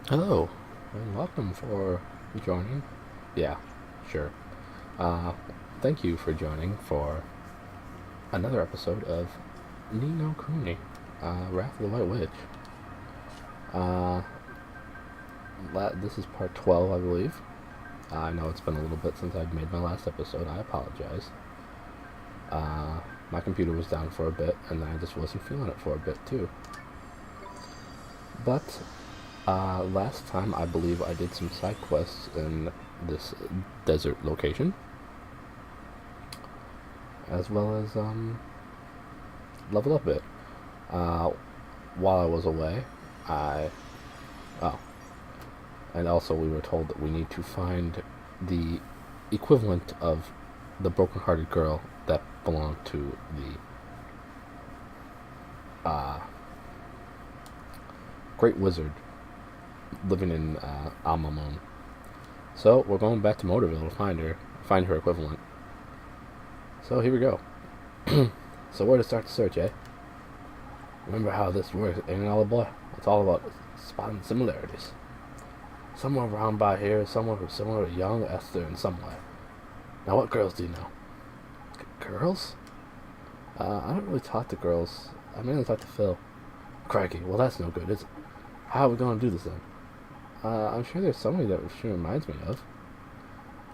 Hello, and welcome for joining. Yeah, sure. Uh, Thank you for joining for another episode of Ni No Kuni, Wrath of the White Witch. Uh, this is part 12, I believe. I know it's been a little bit since I've made my last episode. I apologize. Uh, my computer was down for a bit, and I just wasn't feeling it for a bit, too. But last time, I believe I did some side quests in this desert location, as well as level up a bit. Uh, while I was away, I oh, and also we were told that we need to find the equivalent of the broken-hearted girl that belonged to the great wizard living in Almamon. So we're going back to Motorville to find her equivalent. So here we go. So where to start the search, eh? Remember how this works, ain't it, all boy? It's all about spotting similarities. Somewhere around by here, someone who's similar to young Esther in some way. Now, what girls do you know? Girls? I don't really talk to girls. I mainly talk to Phil. Crikey, well that's no good, is it? How are we going to do this then? I'm sure there's somebody that she reminds me of.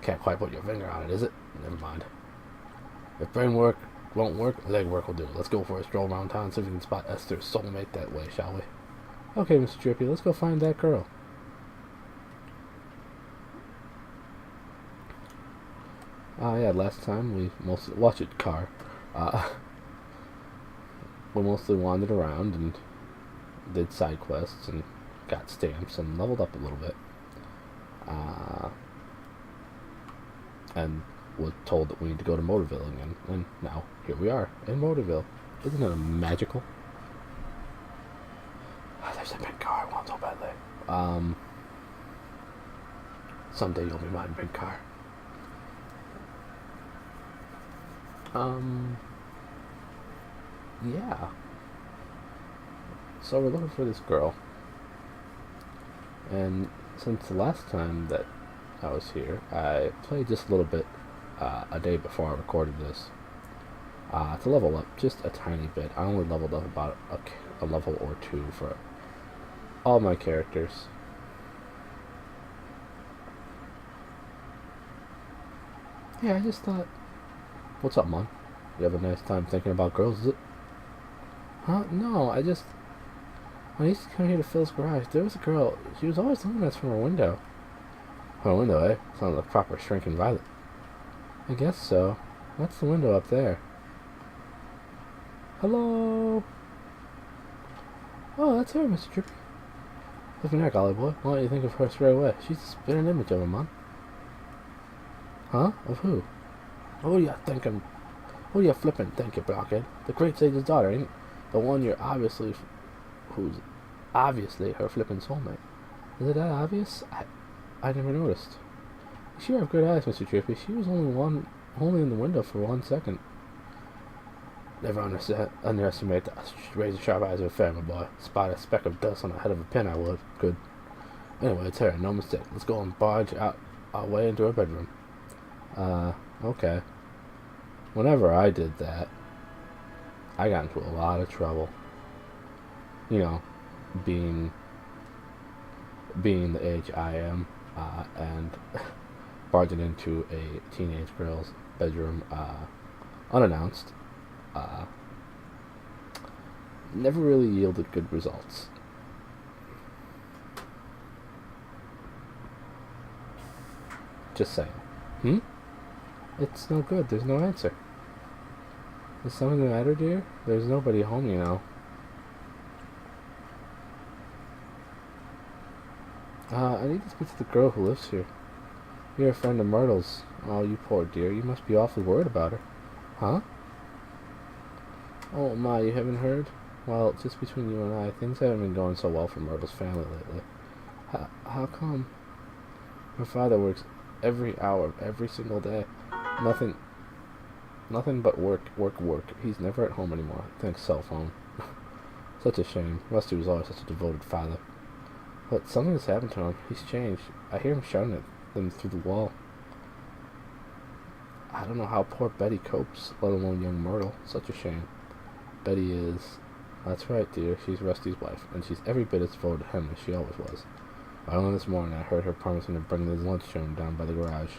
Can't quite put your finger on it, is it? Never mind. If brain work won't work, leg work will do. Let's go for a stroll around town, see if we can spot Esther's soulmate that way, shall we? Okay, Mr. Trippy, let's go find that girl. Yeah, last time we mostly... Watch it, car. Uh, we mostly wandered around and did side quests and got stamps and leveled up a little bit. And was told that we need to go to Motorville again. And now, here we are, in Motorville. Isn't it magical? There's a big car I want so badly. Someday you'll be mine, big car. Yeah. So we're looking for this girl. And since the last time that I was here, I played just a little bit a day before I recorded this. To level up just a tiny bit. I only leveled up about a level or two for all my characters. Yeah, I just thought, what's up, Mom? You have a nice time thinking about girls, is it? Huh? No, when I used to come here to Phil's garage, there was a girl. She was always looking at us from her window. Her window, eh? Sounds like a proper shrinking violet. I guess so. That's the window up there. Hello? Oh, that's her, Mr. Trippy. Lift your neck, Ollie boy. Why don't you think of her straight away? She's a spinning image of a man. Huh? Of who? Who are you thinking? Who are you flipping, think you, blockhead? The great sage's daughter, ain't it? The one who's obviously her flipping soulmate. Is it that obvious? I never noticed. You sure have good eyes, Mr. Trippy. She was only in the window for 1 second. Never underestimate the razor-sharp eyes of a fair, my boy. Spot a speck of dust on the head of a pin, I would. Good. Anyway, it's her, no mistake. Let's go and barge out our way into her bedroom. Okay. Whenever I did that, I got into a lot of trouble. You know, being the age I am, and barging into a teenage girl's bedroom, unannounced, never really yielded good results. Just saying. It's no good. There's no answer. Is something the matter, dear? There's nobody home, you know. I need to speak to the girl who lives here. You're a friend of Myrtle's. Oh, you poor dear. You must be awfully worried about her. Huh? Oh, my, you haven't heard? Well, just between you and I, things haven't been going so well for Myrtle's family lately. How come? Her father works every hour, every single day. Nothing but work. He's never at home anymore. Thanks, cell phone. Such a shame. Rusty was always such a devoted father. But something has happened to him. He's changed. I hear him shouting at them through the wall. I don't know how poor Betty copes, let alone young Myrtle. Such a shame. Betty is... That's right, dear. She's Rusty's wife, and she's every bit as devoted to him as she always was. Only this morning I heard her promising to bring his lunch to him down by the garage.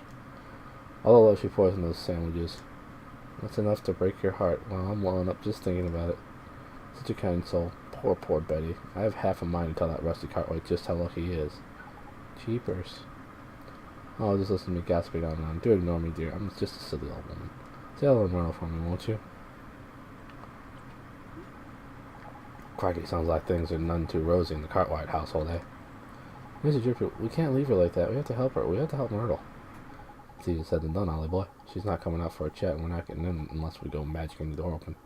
Although she poisoned those sandwiches. That's enough to break your heart. Well, I'm welling up just thinking about it. Such a kind soul. Poor, poor Betty. I have half a mind to tell that Rusty Cartwright just how lucky he is. Jeepers. Oh, just listen to me gasping on and on. Do ignore me, dear. I'm just a silly old woman. Say hello to Myrtle for me, won't you? Crikey, sounds like things are none too rosy in the Cartwright household, eh? Mr. Drippy, we can't leave her like that. We have to help her. We have to help Myrtle. It's easier said than done, Ollie boy. She's not coming out for a chat, and we're not getting in unless we go magicking the door open.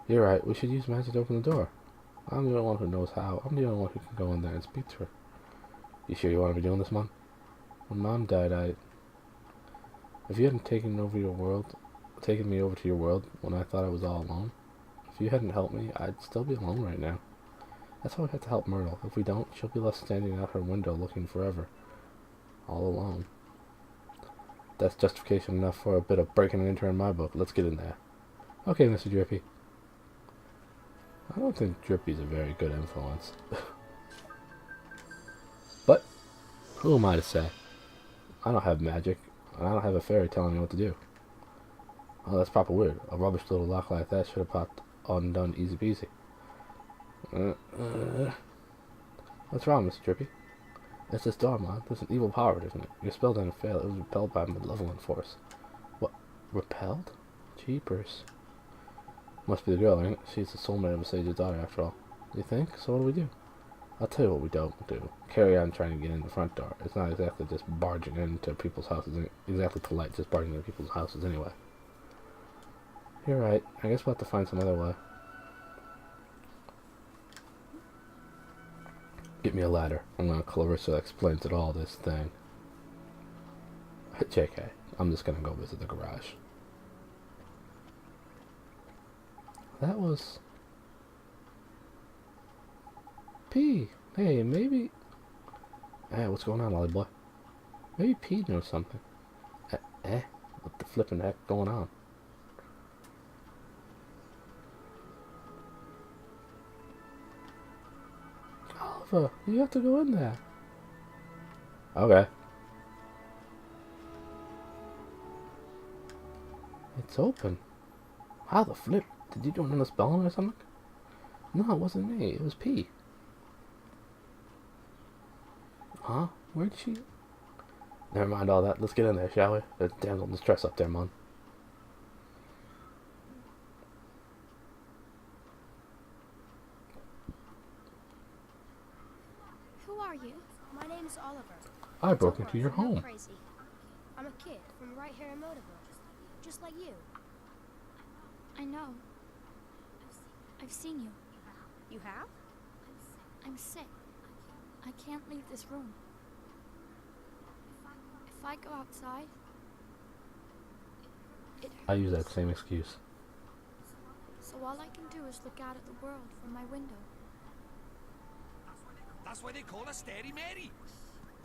You're right. We should use magic to open the door. I'm the only one who knows how. I'm the only one who can go in there and speak to her. You sure you want to be doing this, Mom? When Mom died, If you hadn't taken me over to your world when I thought I was all alone, if you hadn't helped me, I'd still be alone right now. That's why we have to help Myrtle. If we don't, she'll be left standing out her window looking forever. All alone. That's justification enough for a bit of breaking and entering in my book. Let's get in there. Okay, Mr. Drippy. I don't think Drippy's a very good influence. But, who am I to say? I don't have magic, and I don't have a fairy telling me what to do. Oh, that's proper weird. A rubbish little lock like that should have popped undone easy peasy. What's wrong, Mr. Drippy? It's this door, Mom. There's an evil power, isn't it? Your spell didn't fail. It was repelled by a malevolent force. What? Repelled? Jeepers. Must be the girl, ain't it? She's the soulmate of a sage's daughter, after all. You think? So what do we do? I'll tell you what we don't do. Carry on trying to get in the front door. It's not exactly just barging into people's houses. Exactly polite, just barging into people's houses anyway. You're right. I guess we'll have to find some other way. Get me a ladder. I'm gonna Clarissa explains it all this thing. JK. I'm just gonna go visit the garage. That was... P. Hey, maybe... Hey, what's going on, Ollie boy? Maybe P knows something. What the flippin' heck going on? Oliver, you have to go in there. Okay. It's open. How the flip? Did you do another spelling or something? No, it wasn't me. It was P. Huh? Where'd she... Never mind all that. Let's get in there, shall we? There's damsel in distress up there, Mom. Who are you? My name's Oliver. I broke into your home. Crazy. I'm a kid from right here in Motorville. Just like you. I know. I've seen you. You have? I'm sick. I can't leave this room. If I go outside, it hurts. I use that same excuse. So all I can do is look out at the world from my window. That's why they call her Stary Mary.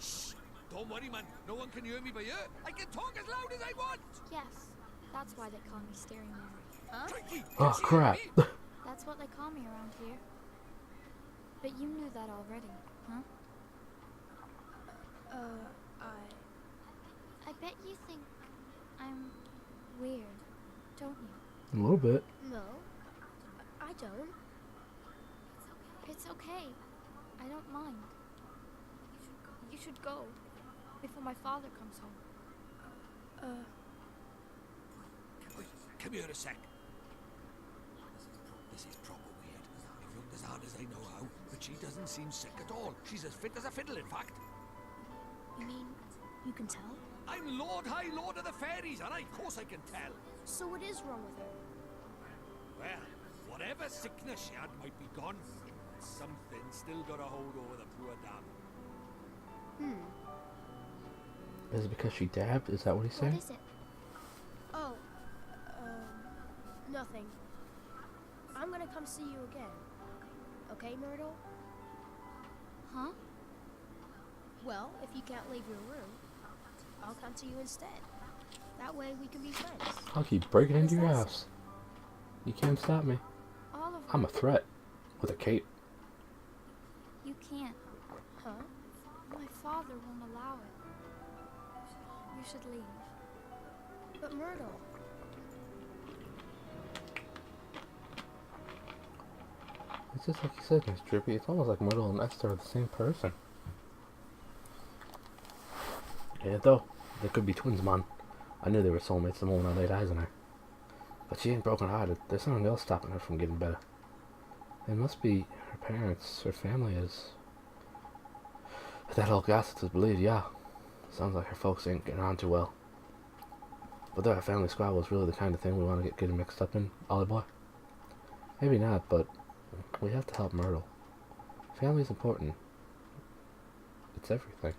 Shh! Don't worry, man. No one can hear me but you. I can talk as loud as I want. Yes, that's why they call me Stary Mary. Huh? Crikey, Oh, can she crap. hear me? That's what they call me around here. But you knew that already, huh? I bet you think I'm weird, don't you? A little bit. No. I don't. It's okay. I don't mind. You should go before my father comes home. Oi, come here a sec. This is proper weird. I've looked as hard as I know how, but she doesn't seem sick at all. She's as fit as a fiddle, in fact. You mean you can tell? I'm Lord High Lord of the Fairies, and of course I can tell. So what is wrong with her? Well, whatever sickness she had might be gone. Something still got a hold over the poor dam. Is it because she dabbed? Is that what he's saying? What is it? Oh, nothing. I'm gonna come see you again. Okay, Myrtle? Huh? Well, if you can't leave your room, I'll come to you instead. That way we can be friends. I'll keep breaking How into does your that house. You can't stop me. Oliver, I'm a threat. With a cape. you can't. Huh? My father won't allow it. You should leave. But Myrtle. It's just like you said, Miss Drippy. It's almost like Myrtle and Esther are the same person. Yeah, though. They could be twins, man. I knew they were soulmates the moment I laid eyes on her. But she ain't broken hearted. There's something else stopping her from getting better. It must be her parents, her family is. If that old gossip is believed, yeah. Sounds like her folks ain't getting on too well. Whether our family squabble is really the kind of thing we want to get getting mixed up in, Ollie boy? Maybe not, but we have to help Myrtle. Family's important. It's everything.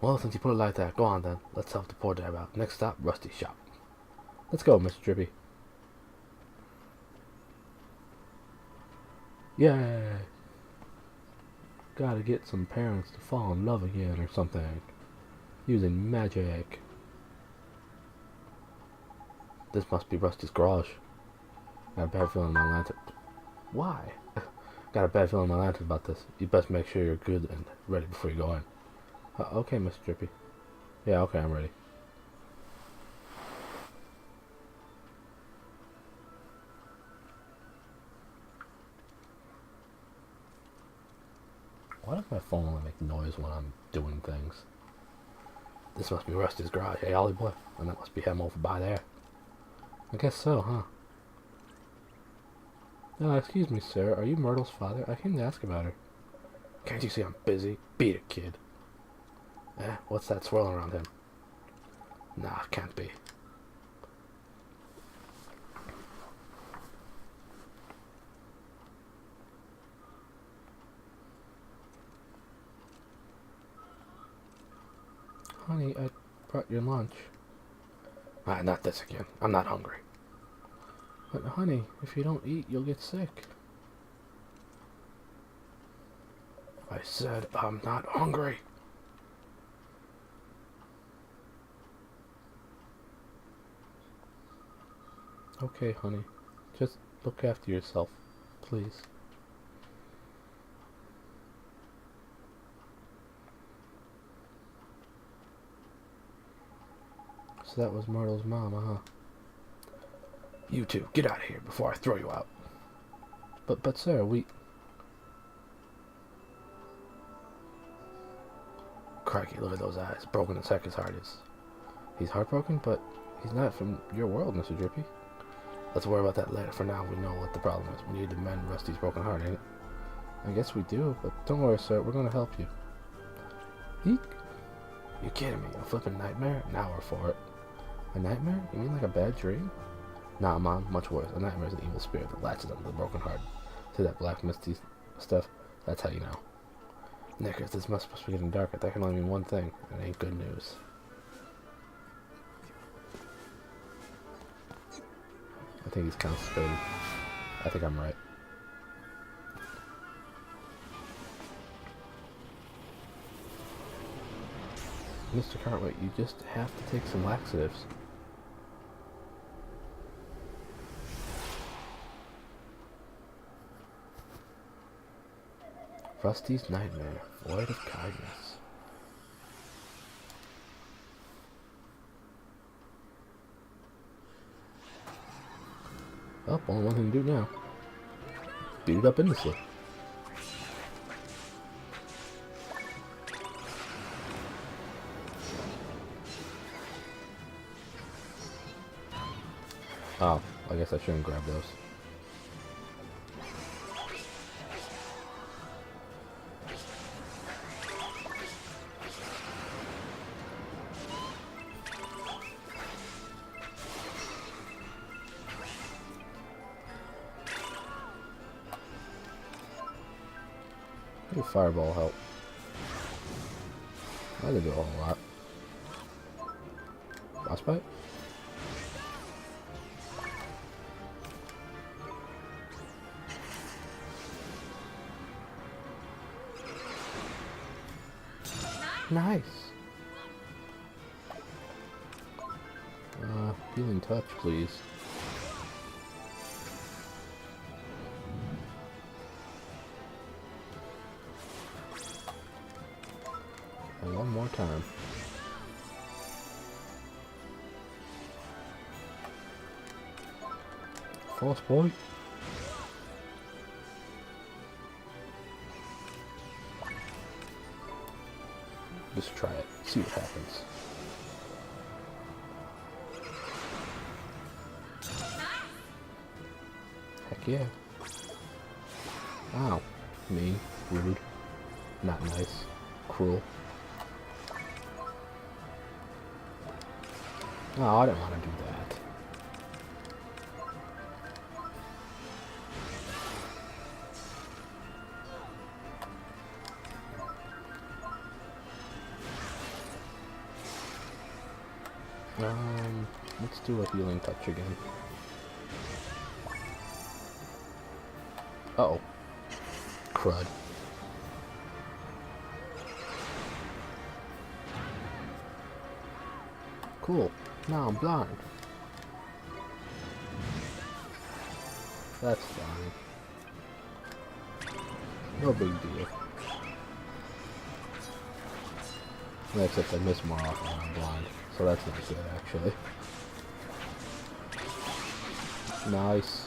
Well, since you put it like that, go on then. Let's help the poor dad out. Next stop, Rusty's shop. Let's go, Mr. Drippy. Yay! Gotta get some parents to fall in love again or something. Using magic. This must be Rusty's garage. Got a bad feeling in my lantern. Why? Got a bad feeling in my lantern about this. You best make sure you're good and ready before you go in. Okay, Mr. Drippy. Yeah, okay, I'm ready. Why does my phone only make noise when I'm doing things? This must be Rusty's garage, hey Ollie boy? And that must be him over by there. I guess so, huh? Excuse me, sir. Are you Myrtle's father? I came to ask about her. Can't you see I'm busy? Beat it, kid. What's that swirling around him? Nah, can't be. Honey, I brought your lunch. Not this again. I'm not hungry. But honey, if you don't eat, you'll get sick. I said I'm not hungry. Okay, honey. Just look after yourself, please. So that was Myrtle's mom, huh? You two, get out of here before I throw you out. But sir, we... Crikey, look at those eyes. Broken as heck his heart is. He's heartbroken, but he's not from your world, Mr. Drippy. Let's worry about that later. For now, we know what the problem is. We need to mend Rusty's broken heart, ain't it? I guess we do, but don't worry, sir. We're gonna help you. Eek? You kidding me? A flippin' nightmare? Now we're for it. A nightmare? You mean like a bad dream? Nah, Mom. Much worse. A nightmare is an evil spirit that latches onto the broken heart. See that black misty stuff? That's how you know. Knickers, this must be getting darker. That can only mean one thing. It ain't good news. I think he's constipated. I think I'm right. Mr. Cartwright, you just have to take some laxatives. Rusty's nightmare, void of kindness. Well, only one thing to do now. Beat it up endlessly. Oh, I guess I shouldn't grab those. Maybe fireball help. I could do a whole lot. Frostbite? Nice. Healing touch, please. And one more time. False point. Just try it. See what happens. Heck yeah. Wow. Mean. Rude. Not nice. Cruel. Oh, I didn't want to do that. Let's do a healing touch again. Uh-oh. Crud. Cool. Now I'm blind. That's fine. No big deal. Except I miss more often when I'm blind. So that's not good, actually. Nice.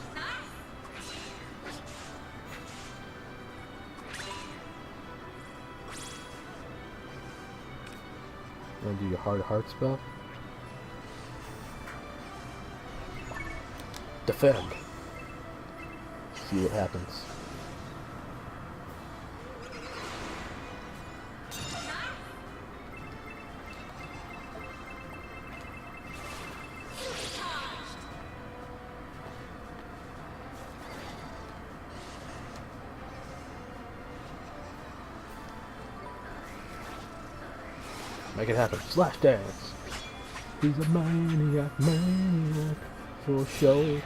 Wanna do your hard heart spell? Defend. See what happens. Make it happen. Slash dance. He's a maniac, maniac for show.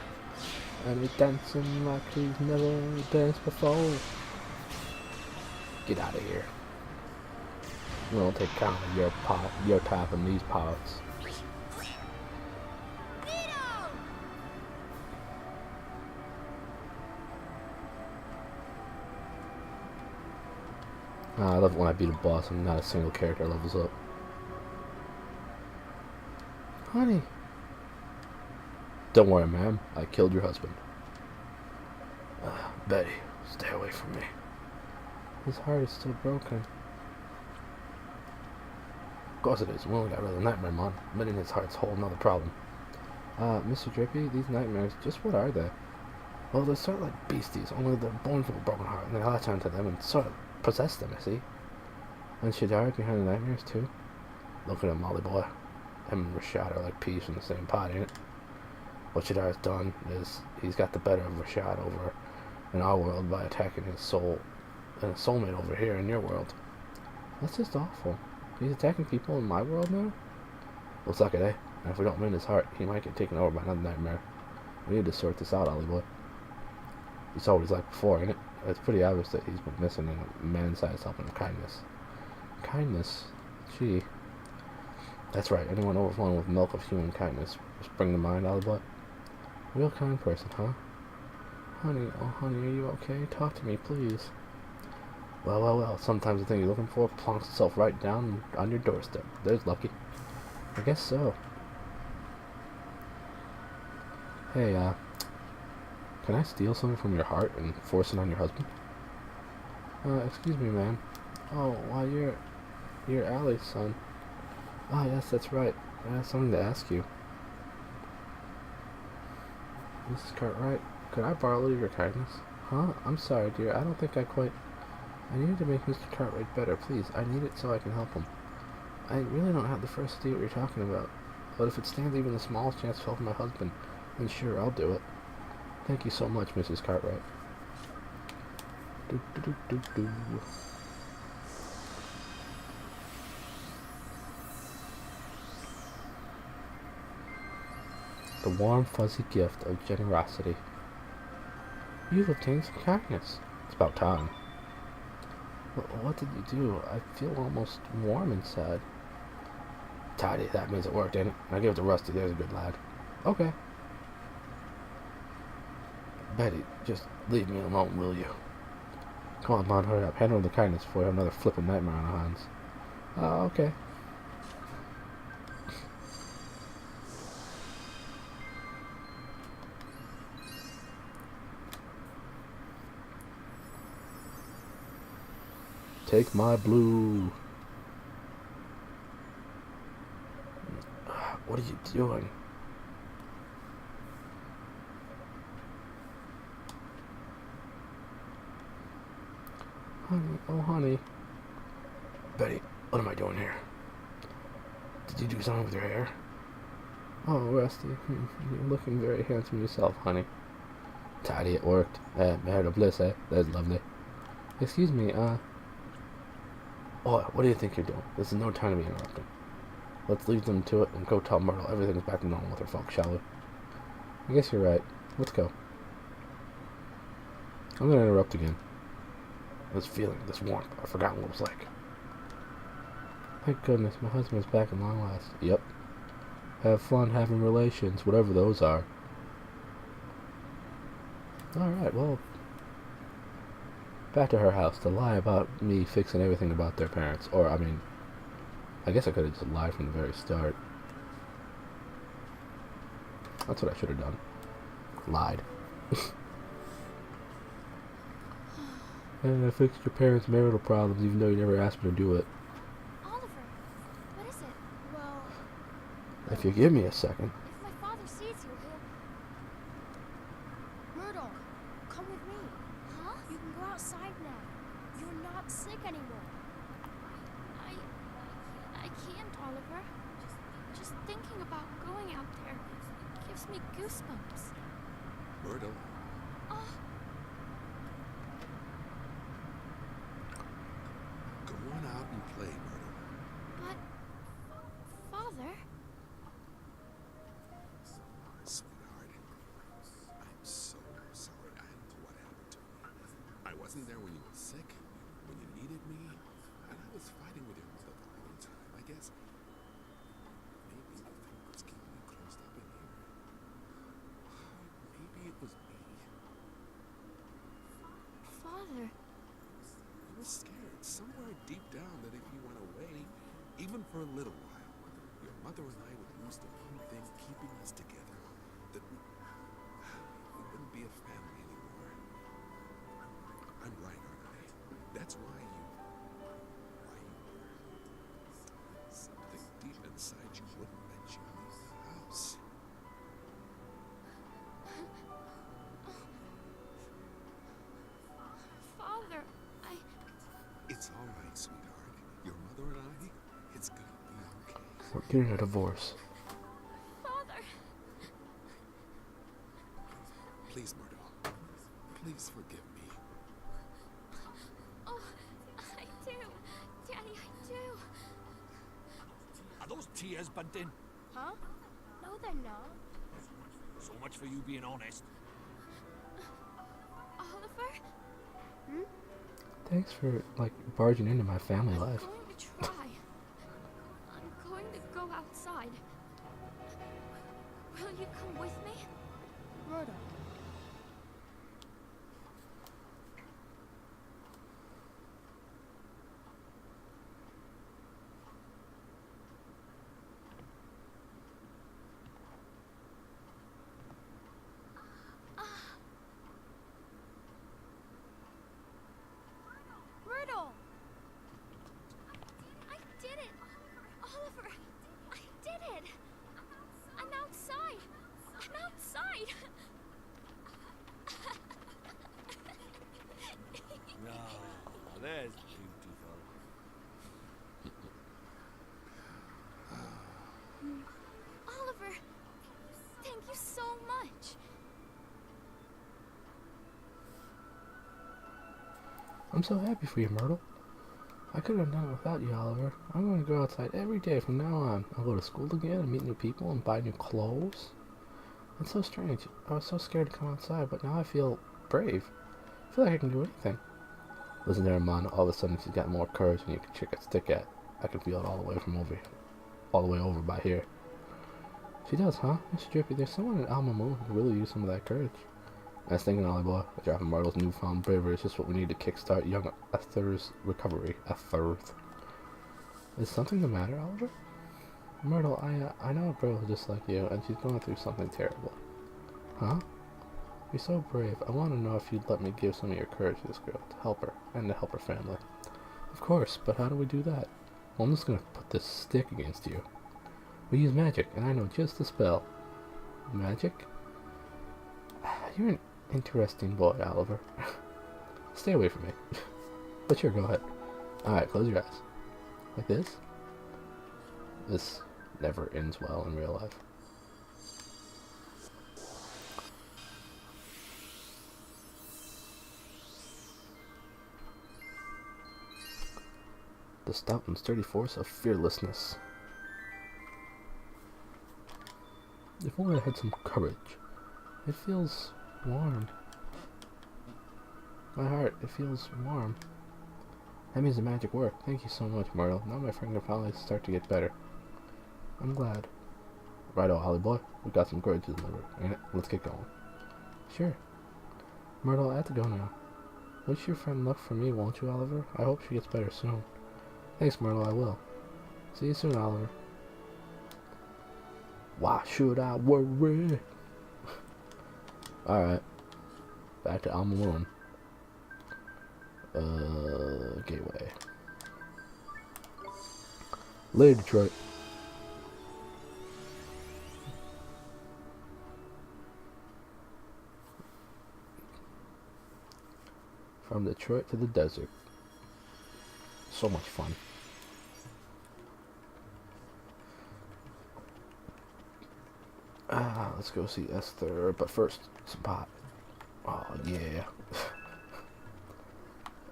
And he's dancing like he's never danced before. Get out of here. We don't take count of your top in these parts. I love it when I beat a boss and not a single character levels up. Honey. Don't worry, ma'am. I killed your husband. Betty, stay away from me. His heart is still broken. Of course it is. We only got rid of the nightmare, Mom. Mending his heart's a whole another problem. Mr. Drippy, these nightmares, just what are they? Well, they're sort of like beasties, only they're born from a broken heart, and they latch onto them and sort of possess them, you see? And Shadar behind the nightmares, too? Look at him, Molly boy. Him and Rashad are like peas from the same pot, ain't it? What Shadar's done is he's got the better of Rashad over in our world by attacking his soul and his soulmate over here in your world. That's just awful. He's attacking people in my world now? Looks like it, eh? And if we don't mend his heart, he might get taken over by another nightmare. We need to sort this out, Ollie boy. You saw what he's like before, ain't it? It's pretty obvious that he's been missing in a man-sized helping of kindness. Kindness? Gee. That's right, anyone overflowing with milk of human kindness. Spring to mind, Ollie boy? Real kind person, huh? Honey, oh honey, are you okay? Talk to me, please. Well, well, well, sometimes the thing you're looking for plonks itself right down on your doorstep. There's lucky. I guess so. Hey, can I steal something from your heart and force it on your husband? Excuse me, ma'am. Oh, why, you're Allie's son. Ah, yes, that's right. I have something to ask you. Mrs. Cartwright, could I borrow a little of your kindness? Huh? I'm sorry, dear. I don't think I quite... I need to make Mr. Cartwright better, please. I need it so I can help him. I really don't have the first idea what you're talking about. But if it stands even the smallest chance of helping my husband, then sure, I'll do it. Thank you so much, Mrs. Cartwright. Do, do, do, do, do. The warm, fuzzy gift of generosity. You've obtained some kindness. It's about time. What did you do? I feel almost warm inside. Tidy, that means it worked, ain't it? Now give it to Rusty, there's a good lad. Okay. Betty, just leave me alone, will you? Come on, Bond, hurry up. Hand over the kindness before we have another flippin' nightmare on our hands. Okay. Take my blue. What are you doing? Honey, oh honey. Betty, what am I doing here? Did you do something with your hair? Oh, Rusty, you're looking very handsome yourself, honey. Tidy, it worked. Married a bliss, eh? That's lovely. Excuse me, Oh, what do you think you're doing? This is no time to be interrupting. Let's leave them to it and go tell Myrtle everything's back to normal with her folks, shall we? I guess you're right. Let's go. I'm gonna interrupt again. This feeling, this warmth, I've forgotten what it was like. Thank goodness, my husband's back at long last. Yep. Have fun having relations, whatever those are. Alright, well, back to her house to lie about me fixing everything about their parents. Or, I mean, I guess I could have just lied from the very start. That's what I should have done. Lied. And I fixed your parents' marital problems even though you never asked me to do it. Oliver, what is it? Well, If you give me a second. If my father sees you, he'll... Myrtle, come with me. Huh? You can go outside now. You're not sick anymore. I can't, Oliver. Just thinking about going out there gives me goosebumps. Myrtle, Oh, go on out and play, Myrtle. but... Father? Sweetheart, I'm so sorry. I don't know what happened to me. I wasn't there when you were sick, when you needed me, and I was fighting with your mother the whole time. I guess maybe the thing was keeping you closed up in here. Maybe it was me. Father? I was scared somewhere deep down that if you went away, even for a little while, your mother and I would lose the one thing keeping us together, that we wouldn't be a family anymore. I'm right, aren't I? That's why you were. Something deep inside you wouldn't let you leave the house. Father, It's all right, sweetheart. Your mother and I, it's gonna be okay. We're getting a divorce. Father! Please, Myrtle. Please forgive me. Oh, I do. Daddy, I do. Are those tears, Bunting? Huh? No, they're not. So much for you being honest. Oliver? Hmm? Thanks for, like, barging into my family life. I'm going to try. I'm going to go outside. Will you come with me? Myrtle. Myrtle! I did it! Oliver! I did it! I'm outside! I'm outside! No, that's beautiful. Oliver! Thank you so much! I'm so happy for you, Myrtle. I couldn't have done it without you, Oliver. I'm going to go outside every day from now on. I'll go to school again and meet new people and buy new clothes. It's so strange. I was so scared to come outside, but now I feel brave. I feel like I can do anything. Listen there, man. All of a sudden, she's got more courage than you can kick a stick at. I can feel it all the way from over, all the way over by here. She does, huh? Mr. Drippy, there's someone in Alma Moon who could really use some of that courage. I was thinking, Ollie boy, dropping Myrtle's newfound bravery is just what we need to kickstart young Esther's recovery. Is something the matter, Oliver? Myrtle, I know a girl just like you, and she's going through something terrible. Huh? You're so brave. I want to know if you'd let me give some of your courage to this girl, to help her, and to help her family. Of course, but how do we do that? Well, I'm just going to put this stick against you. We use magic, and I know just the spell. Magic? You're an interesting boy, Oliver. Stay away from me. But sure, go ahead. Alright, close your eyes. Like this? This never ends well in real life. The stout and sturdy force of fearlessness. If only I had some courage. It feels warm. My heart, it feels warm. That means the magic worked. Thank you so much, Myrtle. Now my friend can finally start to get better. I'm glad. Righto, Holly boy. We got some courage to deliver. Ain't it? Let's get going. Sure. Myrtle, I have to go now. Wish your friend luck for me, won't you, Oliver? I hope she gets better soon. Thanks, Myrtle, I will. See you soon, Oliver. Why should I worry? Alright. Back to Alma Moon. Gateway. Later, Detroit. From Detroit to the desert. So much fun. Let's go see Esther, but first, some pot. Oh, yeah.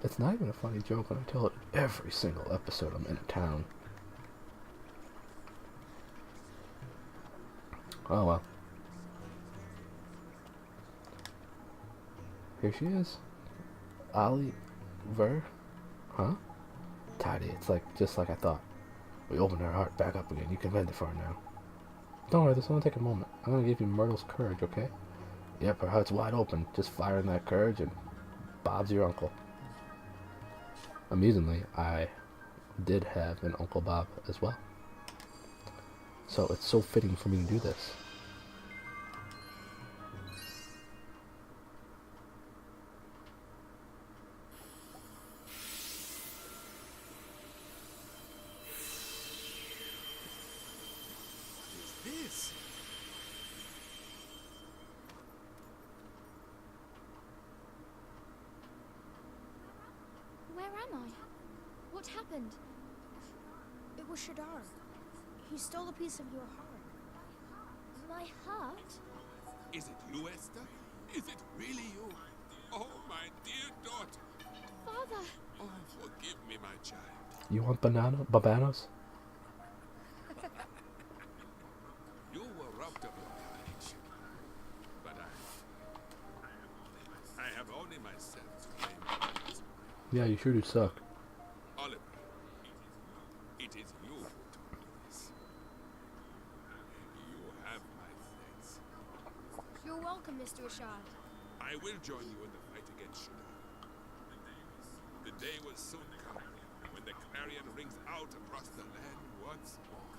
It's not even a funny joke when I tell it every single episode I'm in town. Oh, well. Here she is. Oliver? Huh? Tidy, it's like, just like I thought. We opened her heart back up again. You can bend it for her now. Don't worry, this won't take a moment. I'm gonna give you Myrtle's courage, okay? Yep, her heart's wide open. Just fire in that courage and Bob's your uncle. Amusingly, I did have an Uncle Bob as well. So it's so fitting for me to do this. Where am I? What happened? It was Shadar. He stole a piece of your heart. My heart? Is it you, Esther? Is it really you? Oh, my dear daughter. Father! Oh, forgive me, my child. You want bananas? You were robbed of your courage. But I have only myself to blame for this. Yeah, you sure do suck. Oliver, it is you who told me this. You have my thanks. You're welcome, Mr. Rashad. I will join you in the fight against Shadar. The day will soon come when the clarion rings out across the land once more.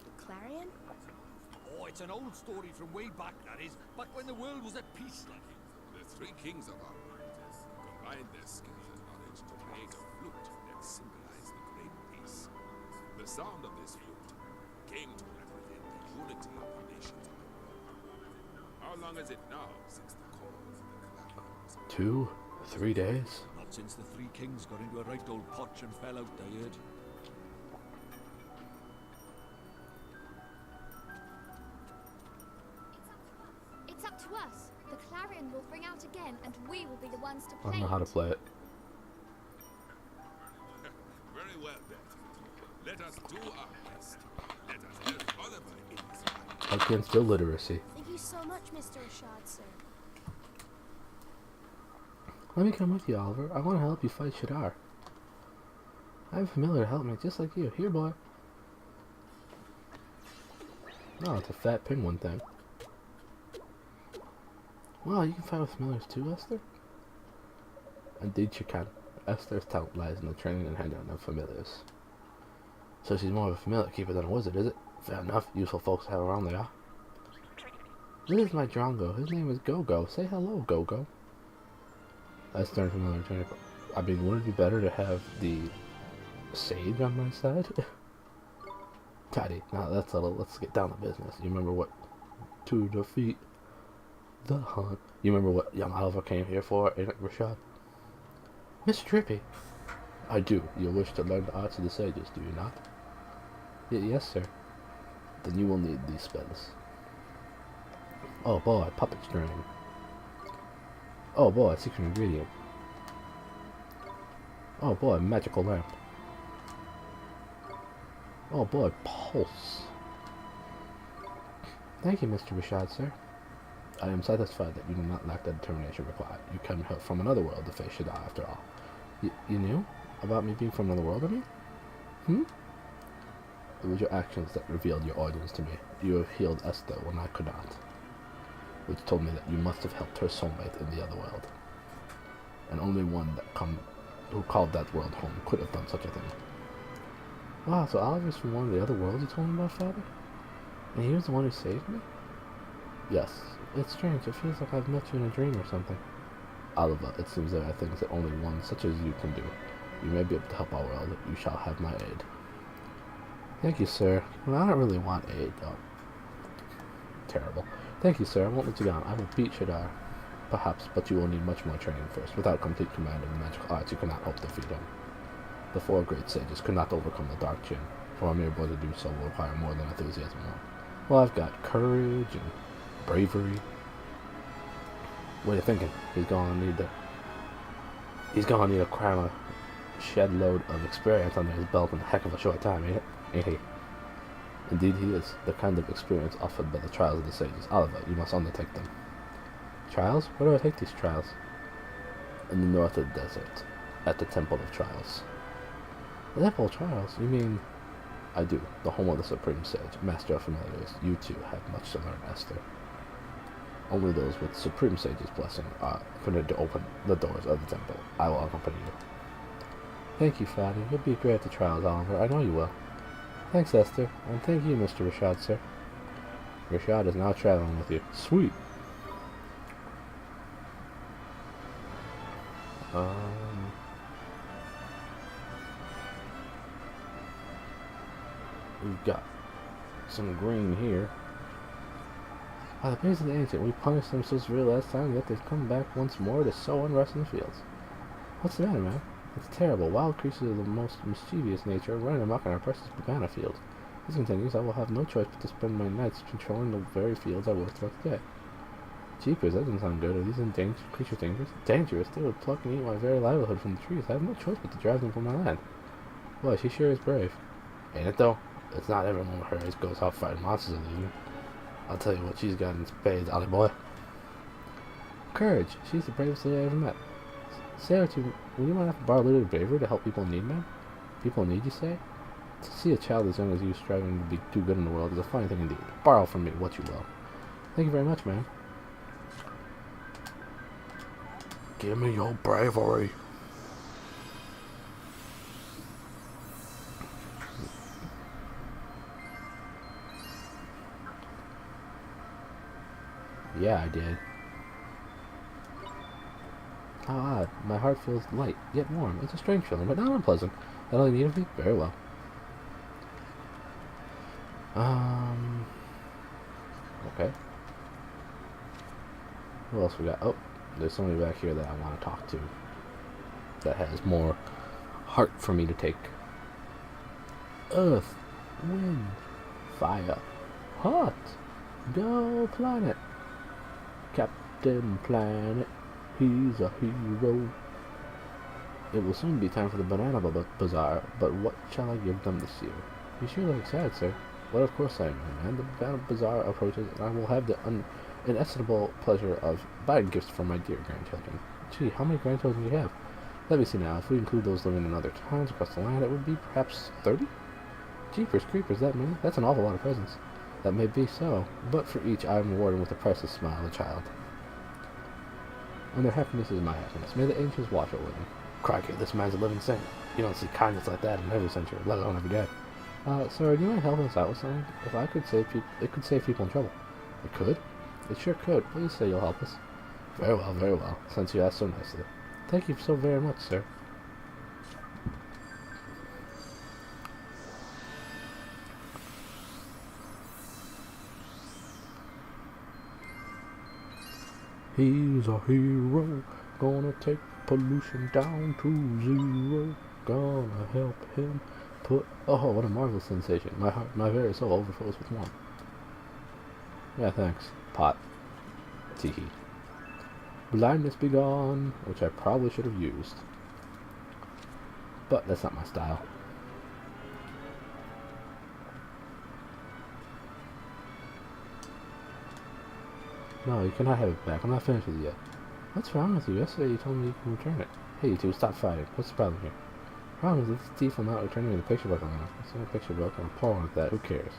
The Clarion? Oh, it's an old story from way back, that is. Back when the world was at peace, like. The three kings of our world combined their skills and knowledge to create a flute that symbolized the great peace. The sound of this flute came to represent the unity of the nations of the world. How long is it now since the call of the clarion was 2, 3 days? Not since the three kings got into a right old potch and fell out, I heard. It's up to us. The clarion will ring out again, and we will be the ones to I play don't know how to it. play it. Very well, then. Let us do our best. Let us help Oliver in his fight. Against illiteracy. Thank you so much, Mr. Rashad, sir. Let me come with you, Oliver. I want to help you fight Shadar. I have a familiar to help me, just like you. Here, boy. Oh, it's a fat penguin thing. Wow, you can fight with familiars too, Esther? Indeed you can. Esther's talent lies in the training and handling of familiars. So she's more of a familiar keeper than a wizard, is it? Fair enough. Useful folks to have around, they are. This is my Drongo. His name is Go-Go. Say hello, Go-Go. Esther and familiar training. I mean, wouldn't it be better to have the sage on my side? Tidy. Now that's a little. Let's get down to business. You remember what? To defeat the hunt. You remember what young Oliver came here for, ain't it, Rashad? Mr. Drippy. I do. You wish to learn the arts of the sages, do you not? Yes, sir. Then you will need these spells. Oh boy, puppet string. Oh boy, secret ingredient. Oh boy, magical lamp. Oh boy, pulse. Thank you, Mr. Rashad, sir. I am satisfied that you do not lack the determination required. You come from another world to face Shadar, after all. You knew? About me being from another world, I mean? It was your actions that revealed your origins to me. You have healed Esther when I could not, which told me that you must have helped her soulmate in the other world. And only one who called that world home could have done such a thing. Wow, so Oliver's from one of the other worlds you told me about, Father? And he was the one who saved me? Yes. It's strange. It feels like I've met you in a dream or something. Oliver, it seems there are things that only one such as you can do. You may be able to help our world. You shall have my aid. Thank you, sir. Well, I don't really want aid, though. Terrible. Thank you, sir. I won't let you down. I will beat Shadar. Perhaps, but you will need much more training first. Without complete command of the magical arts, you cannot hope to defeat him. The 4 great sages could not overcome the Dark Chin. For a mere boy to do so will require more than enthusiasm. Well, I've got courage and bravery. What are you thinking? He's gonna need a cram a shed load of experience under his belt in a heck of a short time, ain't he? Indeed he is. The kind of experience offered by the trials of the sages. Oliver, you must undertake them. Trials? Where do I take these trials? In the north of the desert, at the Temple of Trials. The Temple of Trials? You mean... I do. The home of the Supreme Sage, Master of Familiars. You too have much to learn, Esther. Only those with Supreme Sage's blessing are permitted to open the doors of the temple. I will accompany you. Thank you, Father. You'll be great at the trials, Oliver. I know you will. Thanks, Esther. And thank you, Mr. Rashad, sir. Rashad is now traveling with you. Sweet. We've got some green here. By the praise of the ancient, we punished them so severely last time, yet they've come back once more to sow unrest in the fields. What's the matter, man? It's terrible. Wild creatures of the most mischievous nature are running amok on our precious banana fields. If this continues, I will have no choice but to spend my nights controlling the very fields I work throughout the day. Jeepers, that doesn't sound good. Are these creatures dangerous? Dangerous? They would pluck and eat my very livelihood from the trees. I have no choice but to drive them from my land. Boy, she sure is brave. Ain't it, though? It's not everyone with her goes out fighting monsters of the evening. I'll tell you what she's got in spades, Ollie boy. Courage. She's the bravest lady I ever met. Sarah, would you mind if I borrow a little bravery to help people in need, man? People in need, you say? To see a child as young as you striving to be too good in the world is a fine thing indeed. Borrow from me what you will. Thank you very much, man. Give me your bravery. Yeah, I did. How odd. My heart feels light, yet warm. It's a strange feeling, but not unpleasant. That all you need of me? Very well. Okay. Who else we got? Oh, there's somebody back here that I want to talk to. That has more heart for me to take. Earth, wind, fire, hot, go planet. Captain Planet, he's a hero. It will soon be time for the Banana Bazaar, but what shall I give them this year? You sure look sad, sir. Well, of course I am, man. The Banana Bazaar approaches, and I will have the inestimable pleasure of buying gifts for my dear grandchildren. Gee, how many grandchildren do you have? Let me see now. If we include those living in other towns across the land, it would be perhaps 30? Jeepers creepers, that many? That's an awful lot of presents. That may be so, but for each I am rewarded with a priceless smile, a child. And their happiness is my happiness. May the angels watch over them. Crikey, this man's a living saint. You don't see kindness like that in every century, let alone every day. Sir, do you mind helping us out with something? If I could save people, it could save people in trouble. It could? It sure could. Please say you'll help us. Very well, very well, since you asked so nicely. Thank you so very much, sir. He's a hero, gonna take pollution down to zero. Gonna help him put... Oh, what a marvelous sensation. My heart, my very soul overflows with warmth. Yeah, thanks. Pot. Teehee. Blindness be gone, which I probably should have used. But that's not my style. No, you cannot have it back. I'm not finished with it yet. What's wrong with you? Yesterday you told me you can return it. Hey, you two, stop fighting. What's the problem here? The problem is that this thief will not return me the picture book alone. It's not a picture book. I'm poor with that. Who cares?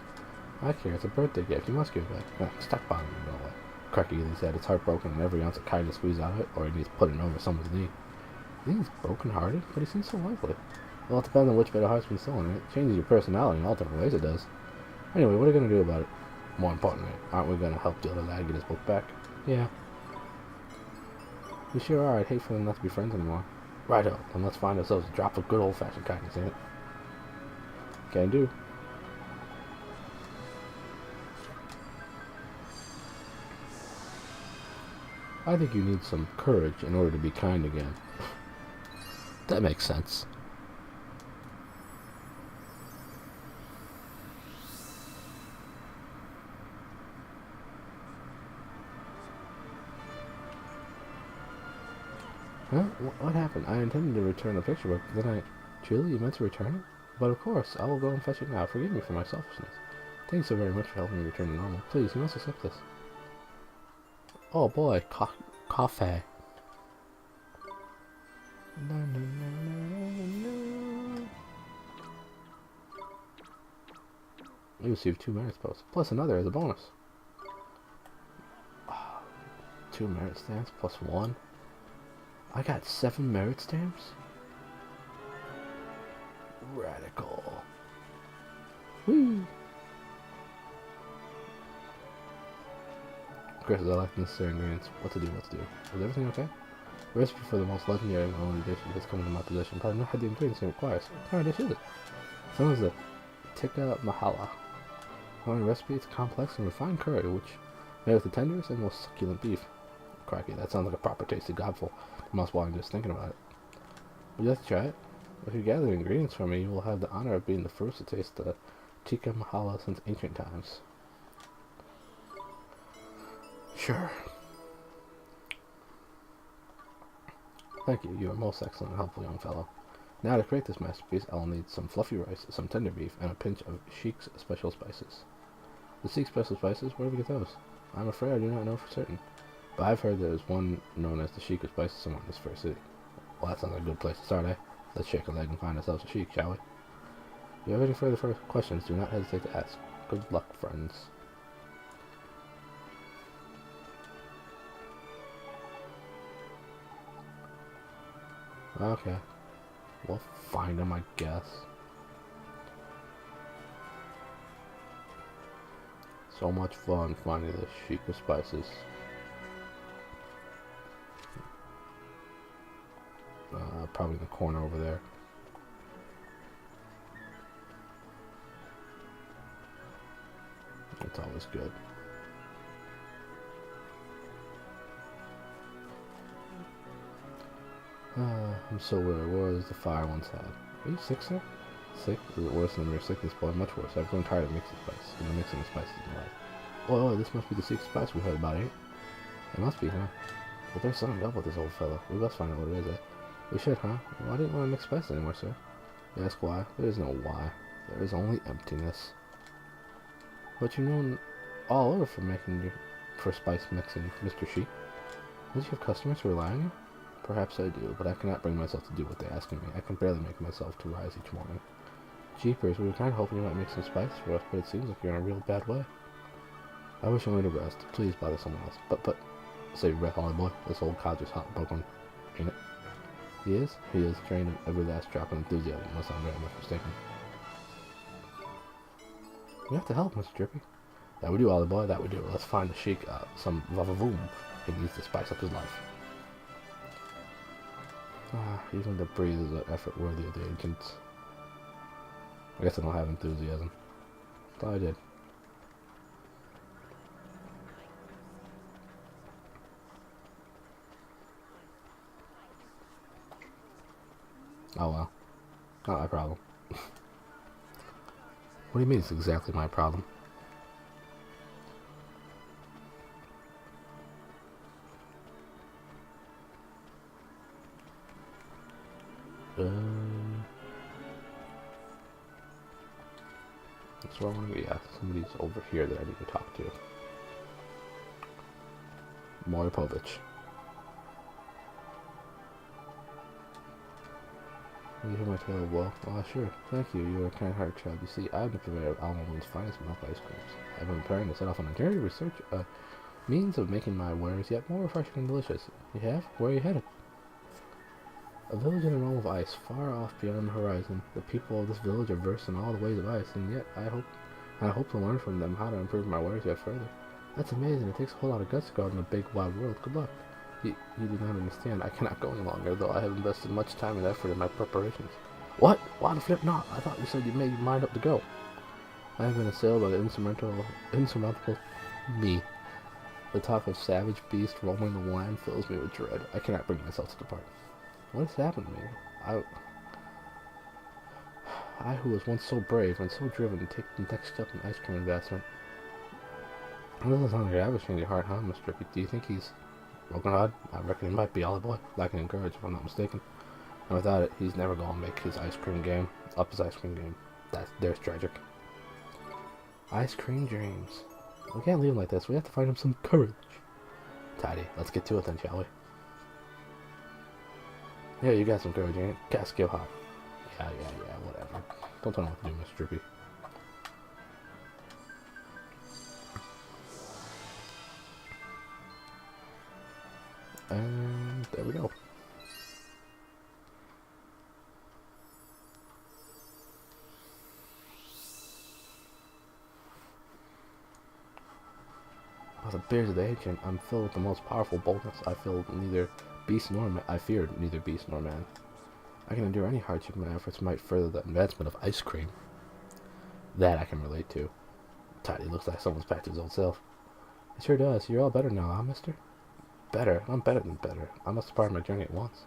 I care. It's a birthday gift. You must give it back. No, stop bothering me, no way. Cracky, he said. It's heartbroken and every ounce of kindness squeezed out of it, or he needs putting over someone's knee. You think he's broken-hearted? But he seems so lively. Well, it depends on which bit of heart's been stolen. It changes your personality in all different ways, it does. Anyway, what are we going to do about it? More importantly, aren't we going to help the other lad get his book back? Yeah. We sure are. I'd hate for them not to be friends anymore. Righto, then let's find ourselves a drop of good old-fashioned kindness in it. Can do. I think you need some courage in order to be kind again. That makes sense. Huh? What happened? I intended to return the picture book, but then Truly, you meant to return it? But of course, I will go and fetch it now. Forgive me for my selfishness. Thanks so very much for helping me return to normal. Please, you must accept this. Oh boy, coffee. No, no, no, no, no. You received 2 merit posts, plus another as a bonus. Oh, 2 merit stamps plus 1. I got 7 merit stamps? Radical. Whee! Chris, I like necessary ingredients. What to do? Is everything okay? The recipe for the most legendary and only dish has come into my possession, but I know how the ingredients it requires. What kind of dish is it? It's known as the tikka mahala. Following recipe, it's a complex and refined curry, which made with the tenderest and most succulent beef. Cracky, that sounds like a proper tasty gobful. I'm almost wanting just thinking about it. Would you like to try it? If you gather the ingredients for me, you will have the honor of being the first to taste the tikka mahala since ancient times. Sure. Thank you. You are most excellent and helpful young fellow. Now to create this masterpiece, I'll need some fluffy rice, some tender beef, and a pinch of Sheik's special spices. The Sheik's special spices? Where do we get those? I'm afraid I do not know for certain, but I've heard there is one known as the Sheik of spices somewhere in this fair city. Well, that sounds like a good place to start, eh? Let's shake a leg and find ourselves a Sheik, shall we? If you have any further questions, do not hesitate to ask. Good luck, friends. Okay. We'll find him, I guess. So much fun finding the Sheik of spices. Probably in the corner over there. It's always good. I'm so weary. What was the fire once had? Are you sick, sir? Sick? Is it worse than mere sickness, boy? Much worse. I've grown tired of mixing the spices in life. Oh, this must be the secret spice we heard about, eh? It must be, huh? But there's something up with this old fellow. We must find out what it is, eh? We should, huh? Why didn't you want to mix spices anymore, sir? You ask why? There is no why. There is only emptiness. But you're known all over for spice mixing, Mr. Sheik. Don't you have customers who rely on you? Perhaps I do, but I cannot bring myself to do what they ask of me. I can barely make myself to rise each morning. Jeepers, we were kind of hoping you might make some spice for us, but it seems like you're in a real bad way. I wish I were to rest. Please bother someone else. But, save your breath, Holly boy. This old cod's just hot and broken, ain't it? He is? He is, drained of every last drop of enthusiasm, unless I'm very much mistaken. We have to help, Mr. Drippy. That we do, Ollie boy, that we do. Let's find the Sheik some vavavoom. He needs to spice up his life. Even to breathe is an effort worthy of the ancients. I guess I don't have enthusiasm. Thought I did. Oh well. Not my problem. What do you mean it's exactly my problem? That's where I want to be. Yeah, somebody's over here that I need to talk to. Moripovich. You hear my tale of woe? Oh, sure. Thank you. You are a kind-hearted child. You see, I'm the purveyor of Alma Moon's finest milk ice creams. I've been preparing to set off on a journey to research a means of making my wares yet more refreshing and delicious. You have? Where are you headed? A village in a realm of ice, far off beyond the horizon. The people of this village are versed in all the ways of ice, and yet I hope to learn from them how to improve my wares yet further. That's amazing. It takes a whole lot of guts to go out in the big, wide world. Good luck. You do not understand. I cannot go any longer, though I have invested much time and effort in my preparations. What? Why the flip not? I thought you said you made your mind up to go. I have been assailed by the insurmountable me. The talk of savage beast roaming the land fills me with dread. I cannot bring myself to depart. What has happened to me? I who was once so brave and so driven to take the next step in ice cream investment. A little hungry. I was change your heart, huh, Mr. Drippy? Do you think he's broken-hearted? I reckon he might be, Ollie boy. Lacking in courage, if I'm not mistaken. And without it, he's never going to make his ice cream game. Up his ice cream game. There's tragic. Ice cream dreams. We can't leave him like this. We have to find him some courage. Tidy. Let's get to it then, shall we? Yeah, you got some courage, ain't it? Cast give hot. Yeah, whatever. Don't tell me what to do, Mr. Drippy. And there we go. By the bears of the ancient, I'm filled with the most powerful boldness. I feared neither beast nor man. I can endure any hardship, and my efforts might further the advancement of ice cream. That I can relate to. Tidy looks like someone's packed his old self. It sure does. You're all better now, huh, mister? Better? I'm better than better. I must start my journey at once.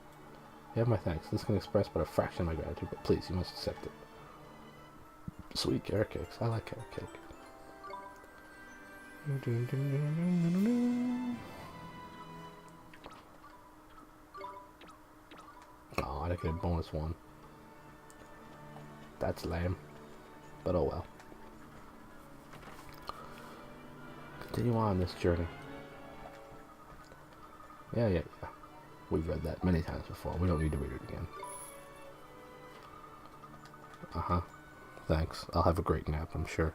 You have my thanks. This can express but a fraction of my gratitude, but please, you must accept it. Sweet carrot cakes. I like carrot cake. Oh, I didn't get a bonus one. That's lame. But oh well. Continue on this journey. Yeah. We've read that many times before. We don't need to read it again. Thanks. I'll have a great nap, I'm sure.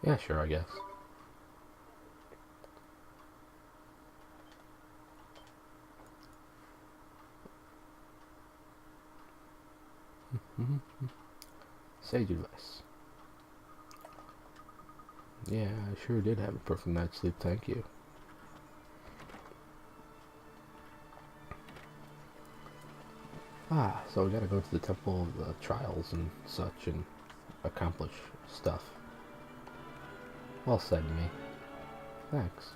Yeah, sure, I guess. Sage advice. Yeah, I sure did have a perfect night's sleep, thank you. So we gotta go to the Temple of the Trials and such and accomplish stuff. Well said, me. Thanks.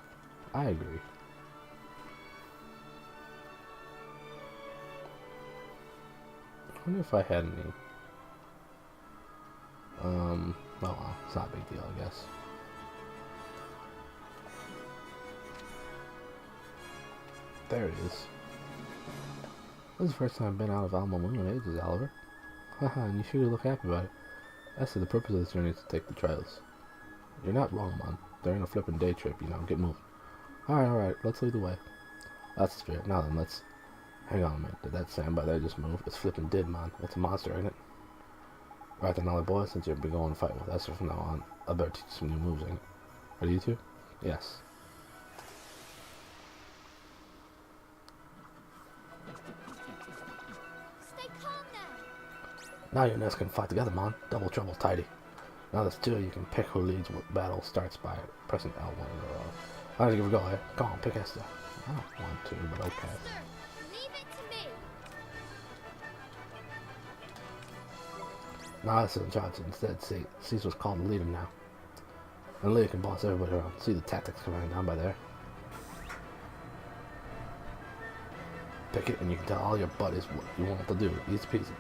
I agree. I wonder if I had any. Oh well, it's not a big deal, I guess. There it is. This is the first time I've been out of Alma Moon in ages, Oliver. Haha, and you sure do look happy about it. As to the purpose of this journey is to take the trials. You're not wrong, man. They're in a flippin' day trip, you know. Get moving. Alright, let's lead the way. That's the spirit. Now then, let's... Hang on a minute. Did that sandbar there just move? It's flippin' did, man. It's a monster, ain't it? Right then, now, boy, since you've been going to fight with Esther from now on, I better teach you some new moves, ain't it? Are you two? Yes. Stay calm now. Now you and Esther can fight together, man. Double trouble, tidy. Now that's two, you can pick who leads what battle starts by pressing L1 or I'll give it a go, eh? Come on, pick Esther. I don't want to, but okay. Esther, leave it to me. Now Esther's in charge instead. Sees what's called the leader now. And Leah can boss everybody around. See the tactics coming down by there. Pick it and you can tell all your buddies what you want it to do. Easy peasy.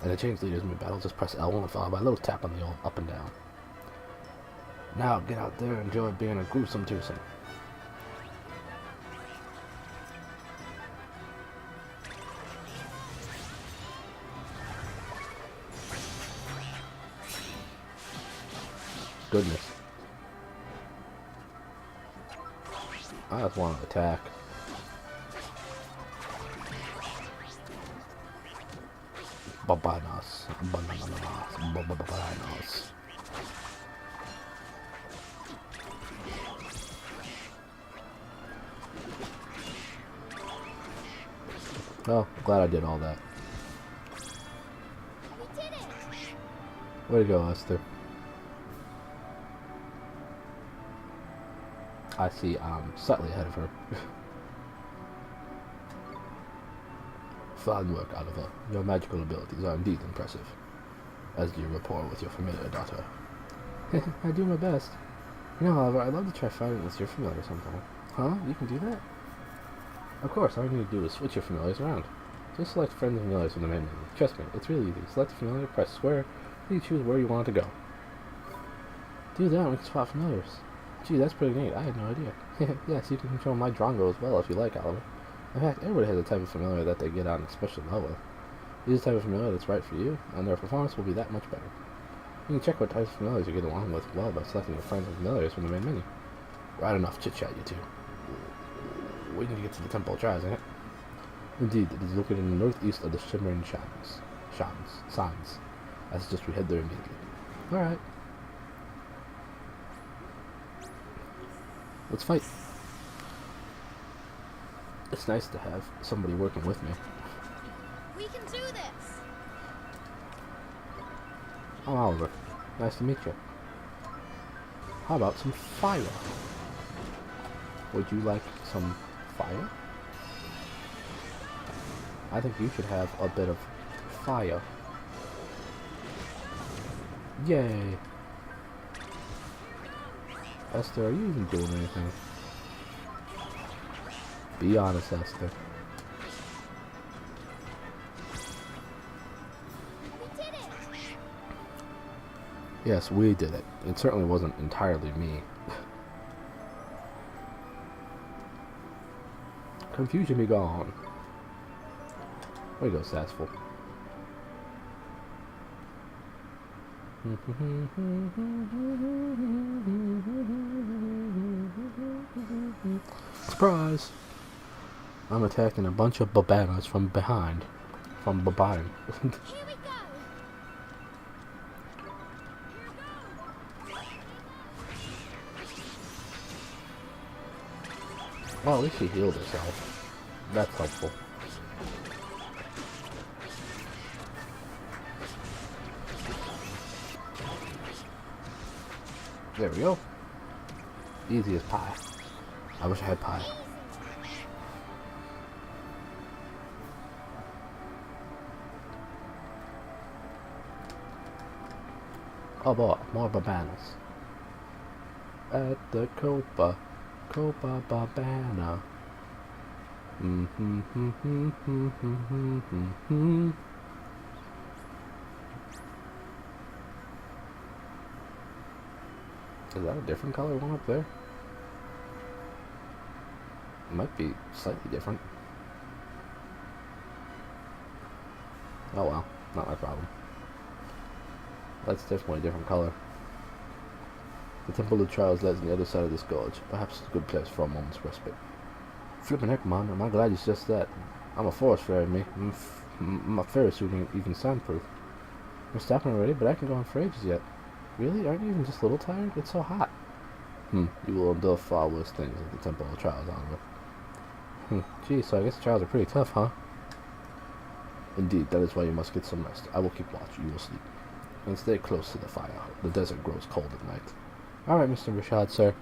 And to change leaders mid-battle, just press L1 followed by a little tap on the old up and down. Now get out there and enjoy being a gruesome twosome. Goodness. I just want to attack. Babanas. Babanas. Oh, glad I did all that. We did it. Way to go, Esther. I see I'm slightly ahead of her. Fine work, Oliver. Your magical abilities are indeed impressive. As do your rapport with your familiar daughter. I do my best. You know, Oliver, I'd love to try fighting with your familiar sometime. Huh? You can do that? Of course, all you need to do is switch your familiars around. Just select friends and familiars from the main menu. Trust me, it's really easy. Select a familiar, press square, and you choose where you want to go. Do that and we can swap familiars. Gee, that's pretty neat. I had no idea. Yes, you can control my Drongo as well if you like, Oliver. In fact, everybody has a type of familiar that they get on a special level. Use a type of familiar that's right for you, and their performance will be that much better. You can check what types of familiars you get along with well by selecting your friends and familiars from the main menu. Right, enough chit-chat, you two. We need to get to the Temple of Trials, ain't it? Indeed, it is located in the northeast of the Shimmering Signs. I suggest we head there immediately. Alright. Let's fight. It's nice to have somebody working with me. We can do this. I'm Oliver. Nice to meet you. How about some fire? Would you like some fire? I think you should have a bit of fire. Yay! Esther, are you even doing anything? Be honest, Esther. We did it. Yes, we did it. It certainly wasn't entirely me. Confusion be gone. Way to go, Sassful. Surprise! I'm attacking a bunch of babanas from behind. From behind. Here we go. Well, at least she healed herself. That's helpful. There we go. Easy as pie. I wish I had pie. Oh boy, more babanas. At the Copa Babana. Is that a different color one up there? It might be slightly different. Oh well, not my problem. That's definitely a different color. The Temple of Trials lies on the other side of this gorge. Perhaps it's a good place for a moment's respite. Flippin' heck, man. Am I glad it's just that. I'm a forest fairy, me. My Ferris suit ain't even soundproof. We're stopping already, but I can go on for ages yet. Really? Aren't you even just a little tired? It's so hot. You will endure far worse things at the Temple of Trials, Oliver. Gee, so I guess the trials are pretty tough, huh? Indeed, that is why you must get some rest. I will keep watch. You will sleep. And stay close to the fire. The desert grows cold at night. Alright, Mr. Rashad, sir.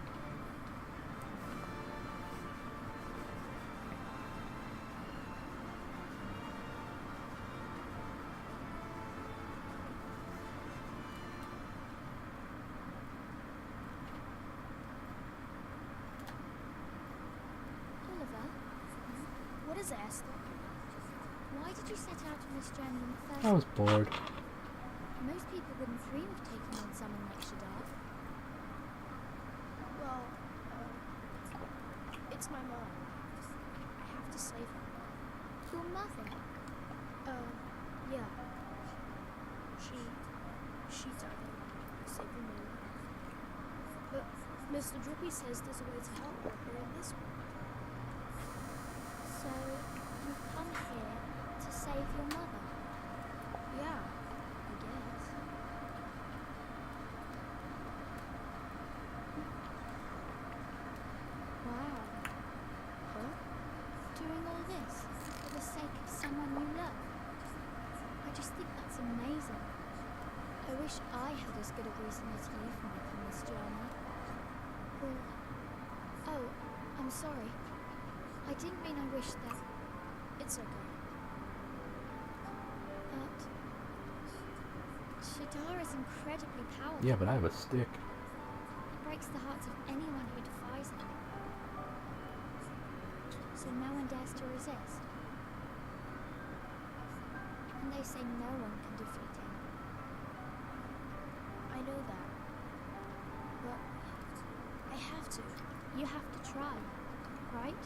Oliver, what is it, Esther? Why did you set out on this journey in the first I was bored. Most people wouldn't dream of taking on someone like Shadar. Well, it's my mom. I have to save her. Your mother? Yeah. She died. Saving me. But Mr. Drippy says there's a way to help her here in this world. So, you've come here to save your mother? Yeah, I guess. Wow. Huh? Doing all this for the sake of someone you love? I just think that's amazing. I wish I had as good a reason as you for making this journey. Well, Oh, I'm sorry. I didn't mean I wish that. it's okay. But Shadar is incredibly powerful. Yeah, but I have a stick. It breaks the hearts of anyone who defies him. So no one dares to resist. And they say no one can defeat him. I know that. But I have to. You have to try, right?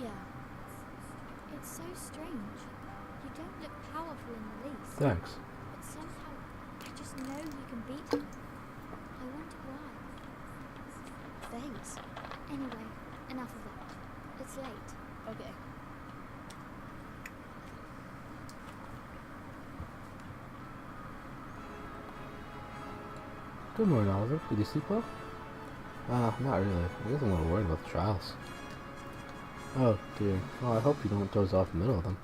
Yeah. It's so strange. You don't look powerful in the least. Thanks. But somehow, I just know you can beat him. I wonder why. Thanks. Anyway, enough of that. It's late. Okay. Good morning, Oliver. Did you sleep well? Not really. I guess I'm a little worried about the trials. Oh, dear. Well, I hope you don't doze off in the middle of them.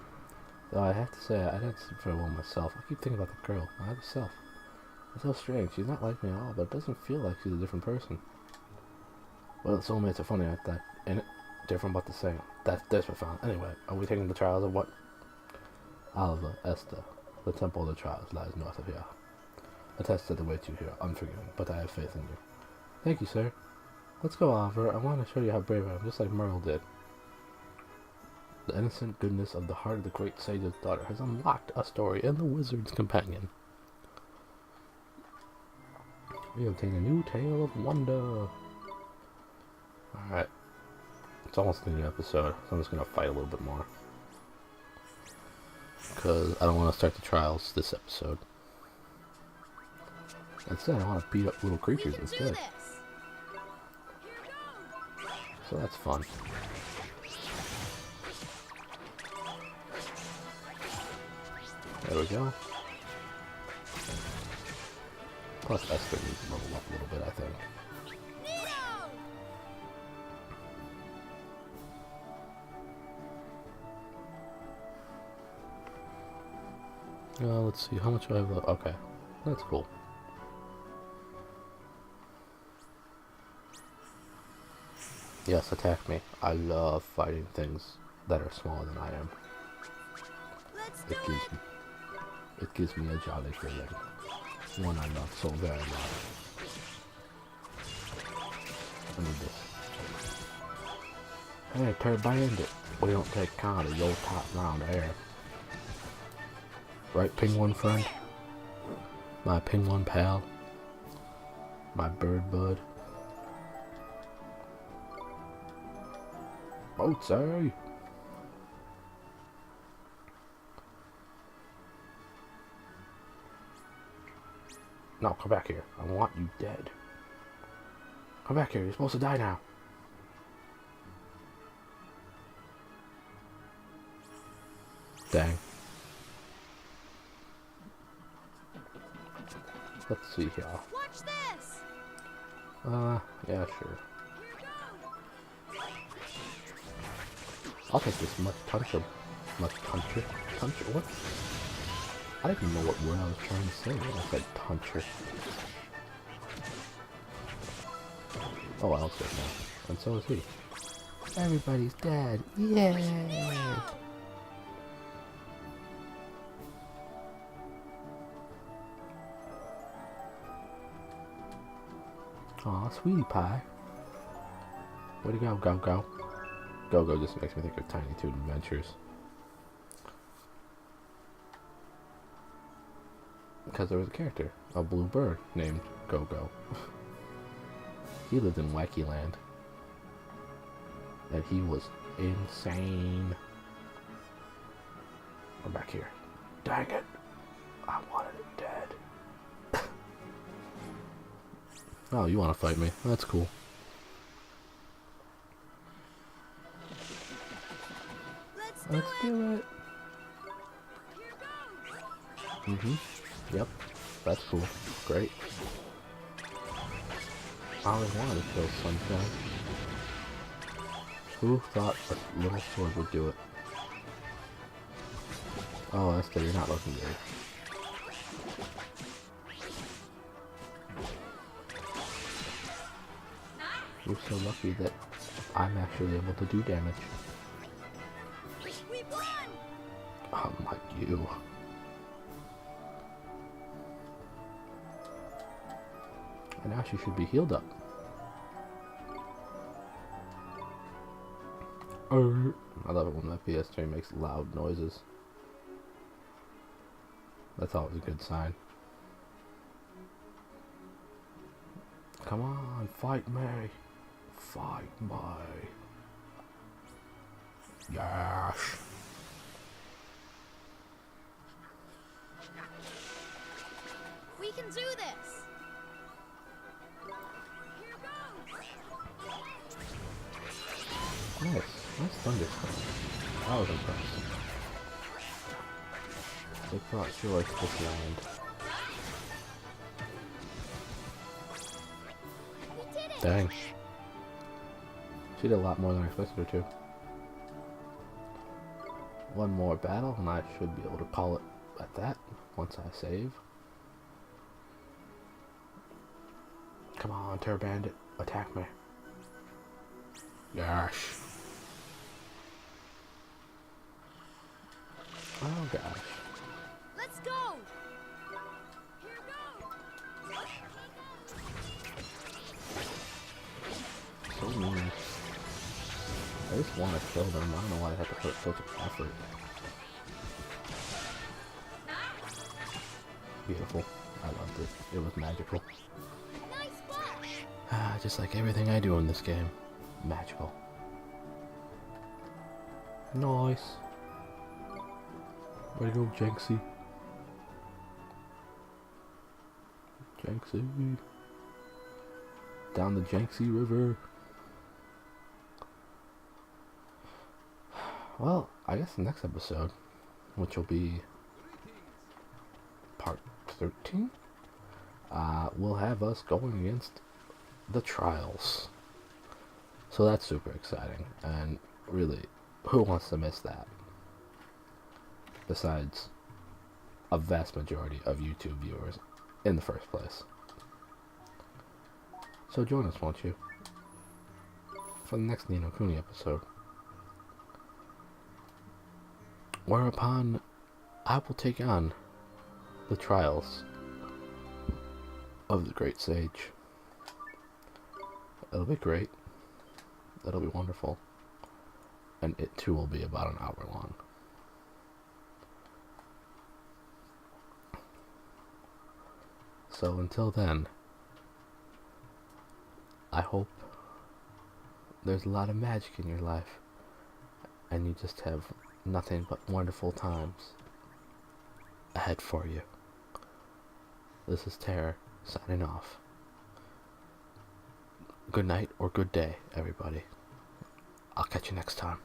Though I have to say, I didn't sleep very well myself. I keep thinking about the girl, my other self. It's so strange. She's not like me at all, but it doesn't feel like she's a different person. Well, soulmates are funny like that, ain't it? Different but the same. That's profound. Anyway, are we taking the trials or what? Oliver, Esther, the Temple of the Trials lies north of here. A test that awaits you here, unforgiving, but I have faith in you. Thank you, sir. Let's go, Oliver. I want to show you how brave I am, just like Merle did. The innocent goodness of the heart of the great sage's daughter has unlocked a story in the wizard's companion. We obtain a new tale of wonder. Alright. It's almost the new episode, so I'm just going to fight a little bit more. Because I don't want to start the trials this episode. Instead, I want to beat up little creatures instead. So that's fun. There we go. Plus Esther needs to level up a little bit, I think. Let's see, how much do I have left? Okay, that's cool. Yes, attack me. I love fighting things that are smaller than I am. It gives me a jolly feeling. One I love so very much. I need this. Hey, Turd Bandit. We don't take kind of your top round air. Right, Penguin friend? My Penguin pal? My bird bud? Outside! No, come back here. I want you dead. Come back here. You're supposed to die now. Dang. Let's see here. Watch this! Yeah, sure. I'll take this much puncher. Puncher? What? I didn't even know what word I was trying to say when I said puncher. Oh, I'll sit now. And so is he. Everybody's dead. Yay! Aw, sweetie pie. Way to go, Go-Go. Go-Go just makes me think of Tiny Toon Adventures. Because there was a character, a blue bird, named Go-Go. He lived in Wacky Land. And he was insane. I'm back here. Dang it. I wanted it dead. Oh, you want to fight me? That's cool. Let's do it. Yep. That's cool. Great. I always wanted to kill Sunshine. Who thought a little sword would do it? Oh, Esther, you're not looking good. You're so lucky that I'm actually able to do damage. We won! Unlike you. And now she should be healed up. I love it when my PS3 makes loud noises. That's always a good sign. Come on, fight me. Fight me. Yes. We can do this! Here goes! Nice. Nice thunderstorm. I was impressed. They brought joy to this land. We did it! Dang. She did a lot more than I expected her to. One more battle and I should be able to call it at that once I save. Come on, Terror Bandit. Attack me. Gosh. Oh gosh. Let's go! Here goes! So mean. I just want to kill them. I don't know why I have to put such effort. Beautiful. I loved it. It was magical. Nice flash! Just like everything I do in this game. Magical. Nice. Way to go, Jenksy. Jenksy. Down the Jenksy River. Well, I guess the next episode, which will be part 13, will have us going against the Trials. So that's super exciting, and really, who wants to miss that? Besides a vast majority of YouTube viewers in the first place. So join us, won't you? For the next Ni No Kuni episode. Whereupon I will take on the trials of the great sage. It'll be great. It'll be wonderful. And it too will be about an hour long. So until then, I hope there's a lot of magic in your life and you just have nothing but wonderful times ahead for you. This is Terror signing off. good night or good day, everybody. I'll catch you next time.